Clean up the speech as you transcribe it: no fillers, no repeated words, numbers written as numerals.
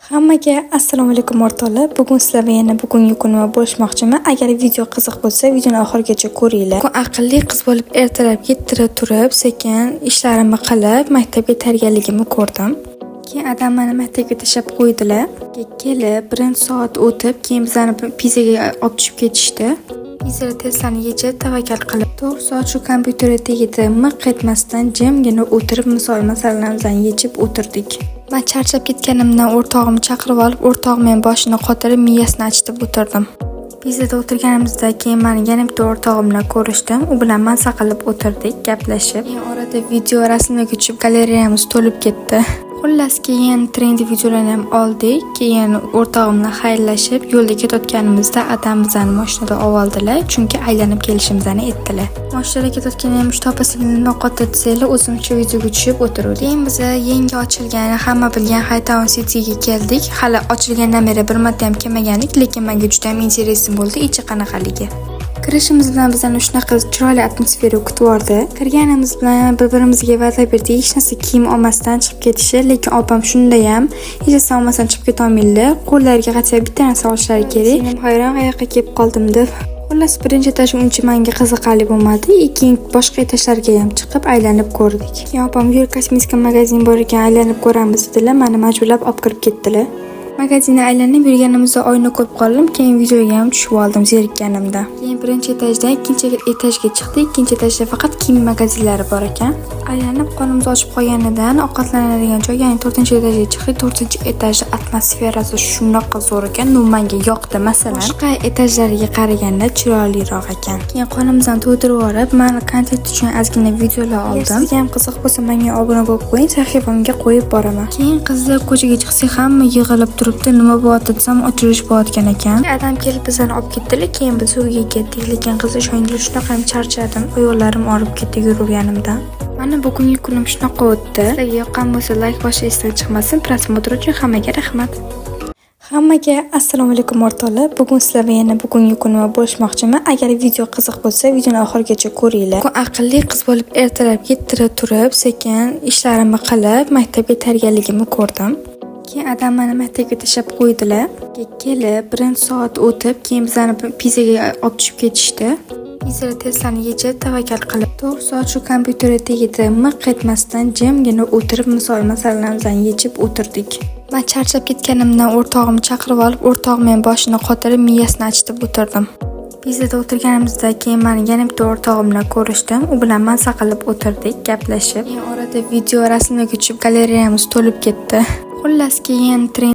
Hammaga assalomu alaykum o'rtoqlar. Bugun sizlarga yana bugungi kunimni bo'lishmoqchiman. Agar video qiziq bo'lsa, videoni oxirigacha ko'ringlar. Bugun aqlli qiz bo'lib ertalab yettira turib, sekin ishlarimni qilib, maktabga tayyorgarligimni ko'rdim. Keyin adam meni maktabga tashlab qo'ydilar. Kelib, 1 soat o'tib, keyin bizlarni pizzaga olib tushib ketishdi. Pizza testlarni yechib, tavakkal qilib 4 soat shu kompyuterda tegib, miq etmasdan jimgina o'tirib, masalalarimizni yechib o'tirdik. Men charchab ketganimdan o'rtog'imni chaqirib olib, o'rtog'im boshini qotirib, miyasini achitib o'tirdim. Pizzada o'tirganimizda keyin meni yana bitta o'rtog'im bilan ko'rishdim. U bilan maza qilib o'tirdik, gaplashib. Keyin orada video rasmlarga tushib, galereyamiz to'lib ketdi. Xullas keyin trendi videolarni ham oldik. Keyin o'rtog'im bilan xayrlashib, yo'lda ketayotganimizda adam bizani mashinada oldilar, chunki aylanib kelishimizni aytdilar. Mashinada ketayotganda ham shtopasiga noqotta desanglar, o'zimcha videoga tushib o'tirdik. Keyin biz yangi ochilgan, hamma bilgan Hightown City'ga keldik. Hali ochilgandan beri bir marta ham kelmagandik, lekin menga juda ham interesim bo'ldi, ichi qanaqaligi. Kirishimiz bilan bizani shunaqa chiroyli atmosfera kutib oldi. Kirganimiz bilan bir-birimizga va'da berdik, hech narsa kiyim olmasdan chiqib ketishi, lekin opam shunda ham hech narsa olmasdan chiqib keta olmaydilar. Qo'llariga qat'iy bitta narsa olishlari kerak. Men hayron qayoqqa kelib qoldim deb. Xullas birinchi etaj uncha menga qiziqarli bo'lmadi. Keyin boshqa etajlarga ham chiqib aylanib ko'rdik. Keyin opam yur kosmetika magazin bor ekan, aylanib ko'ramiz dedilar. Meni majburlab olib kirib ketdilar. Magazinda aylanib yurganimizda oyna ko'rib qoldim, keyin videoga ham tushib oldim zerikkanimda. Keyin birinchi etajdan ikkinchi etajga chiqdik. Ikkinchi etajda faqat kiyim magazinlari bor ekan. Aylanib qornimiz ochib qolganidan ovqatlanadigan joy, ya'ni 4-etajga chiqdik. 4-etajda atmosferasi shunaqa zo'r ekan, menga yoqdi. Masalan, boshqa etajlarga qaraganda chiroyliroq ekan. Keyin qornimizni to'ydirib olib, men kontent uchun ozgina videolar oldim. Sizga ham qiziq bo'lsa, menga obuna bo'lib qo'ying, sahifamga qo'yib boraman. Keyin qizlar ko'chaga chiqsak, hamma yig'ilib turibdi, nima bo'lyapti desam, ochilish bo'layotgan ekan. Adam kelib bizani olib ketdilar, keyin biz uyga ketdik, lekin qiz ishoninglar shunaqa ham charchadim, oyoqlarim og'rib ketdi yurganimdan. Mana bugungi kunim shunaqa o'tdi. Sizlarga yoqqan bo'lsa, like bosishni esdan chiqmasin. Prosmotr uchun hammaga rahmat. Hammaga assalomu alaykum o'rtoqlar. Bugun sizlarga yana bugungi kunimni bo'lishmoqchiman. Agar video qiziq bo'lsa, videoni oxirigacha ko'ringlar. Bugun aqlli qiz bo'lib ertalab yettira turib, sekin ishlarimni qilib, maktabga tayyorgarligimni ko'rdim. Keyin adam meni maktabga tashlab qo'ydilar. Kelib, 1 soat o'tib, keyin bizlarni pizzaga olib tushib ketishdi. Pizza testlarni yechib, tavakkal qilib 4 soat shu kompyuterda tegib, miq etmasdan jimgina o'tirib, masalalarimizni yechib o'tirdik. Men charchab ketganimdan o'rtog'imni chaqirib olib, o'rtog'im boshini qotirib, miyasini achitib o'tirdim. Pizzada o'tirganimizda keyin meni yana bitta o'rtog'im bilan ko'rishdim. U bilan maza qilib o'tirdik, gaplashib. Keyin orada video rasmlarga tushib, galereyamiz to'lib ketdi. Xullas keyin